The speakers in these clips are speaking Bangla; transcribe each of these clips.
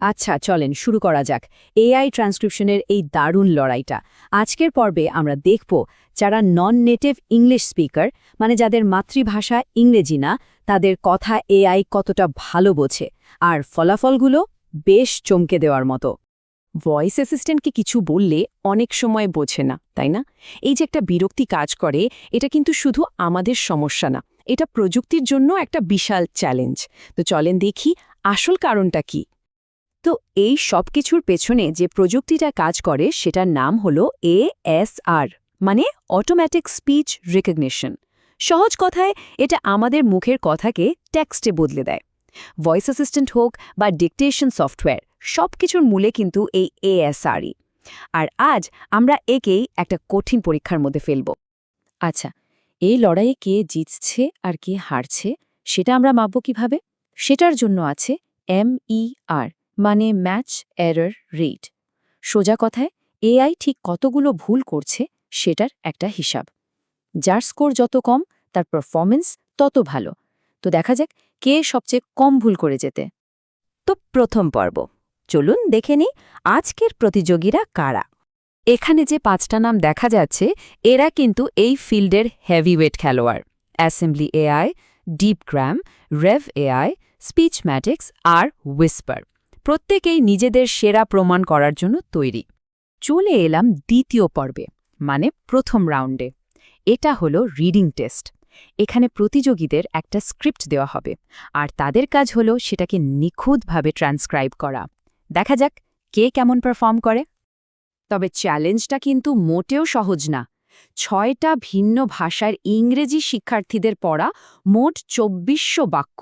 আচ্ছা চলেন শুরু করা যাক এআই ট্রান্সক্রিপশনের এই দারুণ লড়াইটা। আজকের পর্বে আমরা দেখব যারা নন নেটিভ ইংলিশ স্পিকার, মানে যাদের মাতৃভাষা ইংরেজি না, তাদের কথা এআই কতটা ভালো বোঝে, আর ফলাফলগুলো বেশ চমকে দেওয়ার মতো। ভয়েস অ্যাসিস্ট্যান্টকে কিছু বললে অনেক সময় বোঝে না, তাই না? এই যে একটা বিরক্তি কাজ করে, এটা কিন্তু শুধু আমাদের সমস্যা না, এটা প্রযুক্তির জন্য একটা বিশাল চ্যালেঞ্জ। তো চলেন দেখি আসল কারণটা কি। তো এই সব কিছুর পেছনে যে প্রযুক্তিটা কাজ করে সেটার নাম হলো এএসআর, মানে অটোমেটিক স্পিচ রিকগনিশন। সহজ কথায় এটা আমাদের মুখের কথাকে টেক্সটে বদলে দেয়। ভয়েস অ্যাসিস্ট্যান্ট হোক বা ডিকটেশন সফটওয়্যার, সব কিছুর মূলে কিন্তু এই এএসআরই। আর আজ আমরা একেই একটা কঠিন পরীক্ষার মধ্যে ফেলব। আচ্ছা, এই লড়াইয়ে কে জিতছে আর কে হারছে সেটা আমরা মাপব কিভাবে? সেটার জন্য আছে MER, মানে ম্যাচ এরর রেট। সোজা কথায় এআই ঠিক কতগুলো ভুল করছে সেটার একটা হিসাব। যার স্কোর যত কম তার পারফরমেন্স তত ভালো। তো দেখা যাক কে সবচেয়ে কম ভুল করে যেতে। তো প্রথম পর্ব, চলুন দেখে নিই আজকের প্রতিযোগীরা কারা। এখানে যে 5টা নাম দেখা যাচ্ছে এরা কিন্তু এই ফিল্ডের হেভিওয়েট খেলোয়াড়। অ্যাসেম্বলি এআই, ডিপগ্রাম, রেভ এআই, স্পিচম্যাটিক্স আর হুইসপার, প্রত্যেকেই নিজেদের সেরা প্রমাণ করার জন্য তৈরি। চলে এলাম দ্বিতীয় পর্বে, মানে প্রথম রাউন্ডে। এটা হলো রিডিং টেস্ট। এখানে প্রতিযোগীদের একটা স্ক্রিপ্ট দেওয়া হবে, আর তাদের কাজ হলো সেটাকে নিখুঁতভাবে ট্রান্সক্রাইব করা। দেখা যাক কে কেমন পারফর্ম করে। তবে চ্যালেঞ্জটা কিন্তু মোটেও সহজ না। 6টা ভিন্ন ভাষার ইংরেজি শিক্ষার্থীদের পড়া মোট 2400 বাক্য,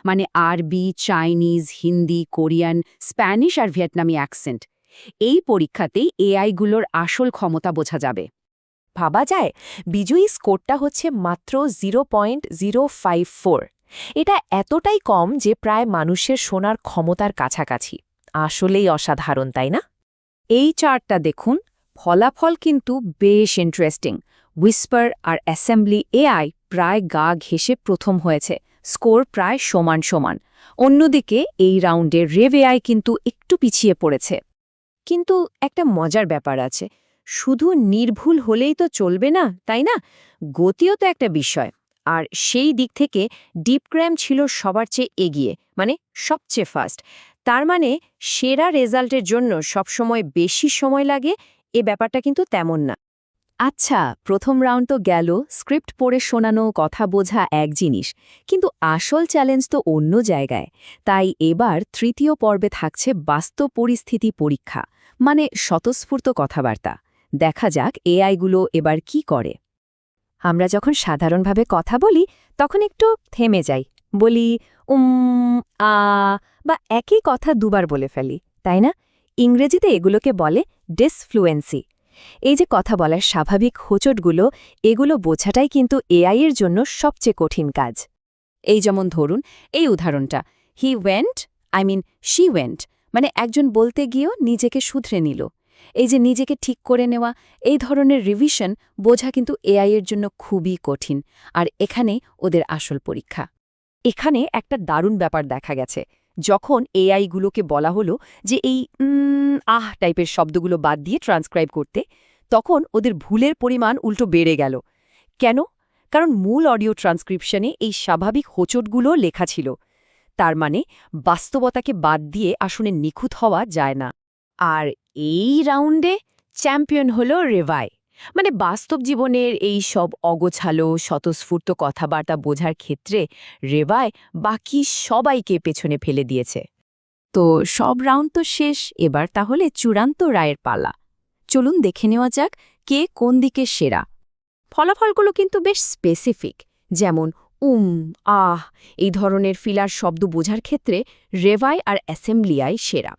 মানে আরবি, চাইনিজ, হিন্দি, কোরিয়ান, স্প্যানিশ আর ভিয়েতনামি অ্যাকসেন্ট। এই পরীক্ষাতেই এআইগুলোর আসল ক্ষমতা বোঝা যাবে। ভাবা যায় বিজয়ী স্কোরটা হচ্ছে মাত্র 0.054। এটা এতটাই কম যে প্রায় মানুষের শোনার ক্ষমতার কাছাকাছি। আসলেই অসাধারণ, তাই না? এই চার্টটা দেখুন, ফলাফল কিন্তু বেশ ইন্টারেস্টিং। হুইসপার আর অ্যাসেম্বলি এআই প্রায় গা ঘেঁষে প্রথম হয়েছে, স্কোর প্রায় সমান সমান। অন্যদিকে এই রাউন্ডে রেভ এআই কিন্তু একটু পিছিয়ে পড়েছে। কিন্তু একটা মজার ব্যাপার আছে, শুধু নির্ভুল হলেই তো চলবে না, তাই না? গতিও তো একটা বিষয়। আর সেই দিক থেকে ডিপগ্রাম ছিল সবার চেয়ে এগিয়ে, মানে সবচেয়ে ফাস্ট। তার মানে সেরা রেজাল্টের জন্য সবসময় বেশি সময় লাগে, এ ব্যাপারটা কিন্তু তেমন না। আচ্ছা, প্রথম রাউন্ড তো গেল, স্ক্রিপ্ট পড়ে শোনানো, কথা বোঝা এক জিনিস, কিন্তু আসল চ্যালেঞ্জ তো অন্য জায়গায়। তাই এবার তৃতীয় পর্বে থাকছে বাস্তব পরিস্থিতি পরীক্ষা, মানে স্বতঃস্ফূর্ত কথাবার্তা। দেখা যাক এআইগুলো এবার কি করে। আমরা যখন সাধারণভাবে কথা বলি তখন একটু থেমে যাই, বলি আ বা একই কথা দুবার বলে ফেলি, তাই না? ইংরেজিতে এগুলোকে বলে ডিসফ্লুয়েন্সি। এই যে কথা বলার স্বাভাবিক হোঁচটগুলো, এগুলো বোঝাটাই কিন্তু এআই এর জন্য সবচেয়ে কঠিন কাজ। এই যেমন ধরুন এই উদাহরণটা, হি ওয়েন্ট, শি ওয়েন্ট, মানে একজন বলতে গিয়েও নিজেকে শুধরে নিল। এই যে নিজেকে ঠিক করে নেওয়া, এই ধরনের রিভিশন বোঝা কিন্তু এআই এর জন্য খুবই কঠিন, আর এখানেই ওদের আসল পরীক্ষা। এখানে একটা দারুণ ব্যাপার দেখা গেছে। যখন এআইগুলোকে বলা হলো যে এই টাইপের শব্দগুলো বাদ দিয়ে ট্রান্সক্রাইব করতে, তখন ওদের ভুলের পরিমাণ উল্টো বেড়ে গেল। কেন? কারণ মূল অডিও ট্রান্সক্রিপশনে এই স্বাভাবিক হোঁচটগুলো লেখা ছিল। তার মানে বাস্তবতাকে বাদ দিয়ে আসলে নিখুঁত হওয়া যায় না। আর এই রাউন্ডে চ্যাম্পিয়ন হলো রেভাই, মানে বাস্তব জীবনের এই সব অগোছালো স্বতঃস্ফূর্ত কথাবার্তা বোঝার ক্ষেত্রে রেভাই বাকি সবাইকে পেছনে ফেলে দিয়েছে। তো সব রাউন্ড তো শেষ, এবার তাহলে চূড়ান্ত রায়ের পালা। চলুন দেখে নেওয়া যাক কে কোন দিকে সেরা। ফলাফলগুলো কিন্তু বেশ স্পেসিফিক, যেমন আহ এই ধরনের ফিলার শব্দ বোঝার ক্ষেত্রে রেভাই আর অ্যাসেম্বলিয়াই সেরা।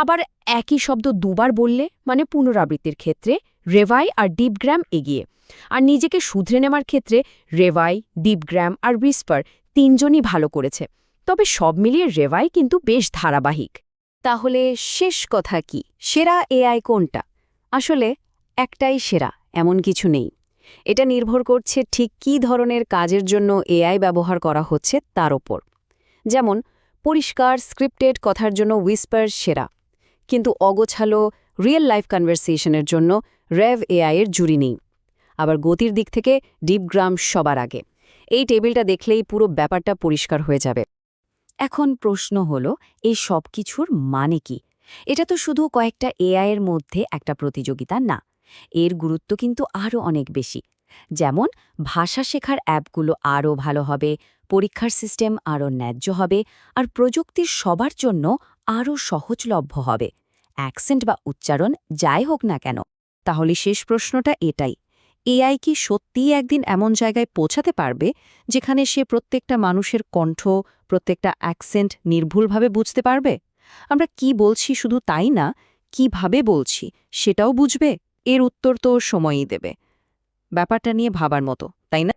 আবার একই শব্দ দুবার বললে, মানে পুনরাবৃত্তির ক্ষেত্রে রেভাই আর ডিপগ্রাম এগিয়ে। আর নিজেকে শুধরে নেওয়ার ক্ষেত্রে রেভাই, ডিপগ্রাম আর হুইসপার তিনজনই ভালো করেছে। তবে সব মিলিয়ে রেভাই কিন্তু বেশ ধারাবাহিক। তাহলে শেষ কথা কি, সেরা এআই কোনটা? আসলে একটাই সেরা, এমন কিছু নেই। এটা নির্ভর করছে ঠিক কী ধরনের কাজের জন্য এআই ব্যবহার করা হচ্ছে তার ওপর। যেমন পরিষ্কার স্ক্রিপ্টেড কথার জন্য উইসপার সেরা, কিন্তু অগোছালো রিয়েল লাইফ কনভারসেশনের জন্য রেভ এআই এর জুরি নেই। আবার গতির দিক থেকে ডিপগ্রাম সবার আগে। এই টেবিলটা দেখলেই পুরো ব্যাপারটা পরিষ্কার হয়ে যাবে। এখন প্রশ্ন হলো, এই সব কিছুর মানে কি? এটা তো শুধু কয়েকটা এআই এর মধ্যে একটা প্রতিযোগিতা না, এর গুরুত্ব কিন্তু আরও অনেক বেশি। যেমন ভাষা শেখার অ্যাপগুলো আরও ভালো হবে, পরীক্ষার সিস্টেম আরও ন্যায্য হবে, আর প্রযুক্তির সবার জন্য আরও সহজলভ্য হবে। অ্যাকসেন্ট বা উচ্চারণ যাই হোক না কেন। তাহলে শেষ প্রশ্নটা এটাই, এআই কি সত্যিই একদিন এমন জায়গায় পৌঁছাতে পারবে যেখানে সে প্রত্যেকটা মানুষের কণ্ঠ, প্রত্যেকটা অ্যাকসেন্ট নির্ভুলভাবে বুঝতে পারবে? আমরা কি বলছি শুধু তাই না, কিভাবে বলছি সেটাও বুঝবে? এর উত্তর তো সময়ই দেবে। ব্যাপারটা নিয়ে ভাবার মতো, তাই না?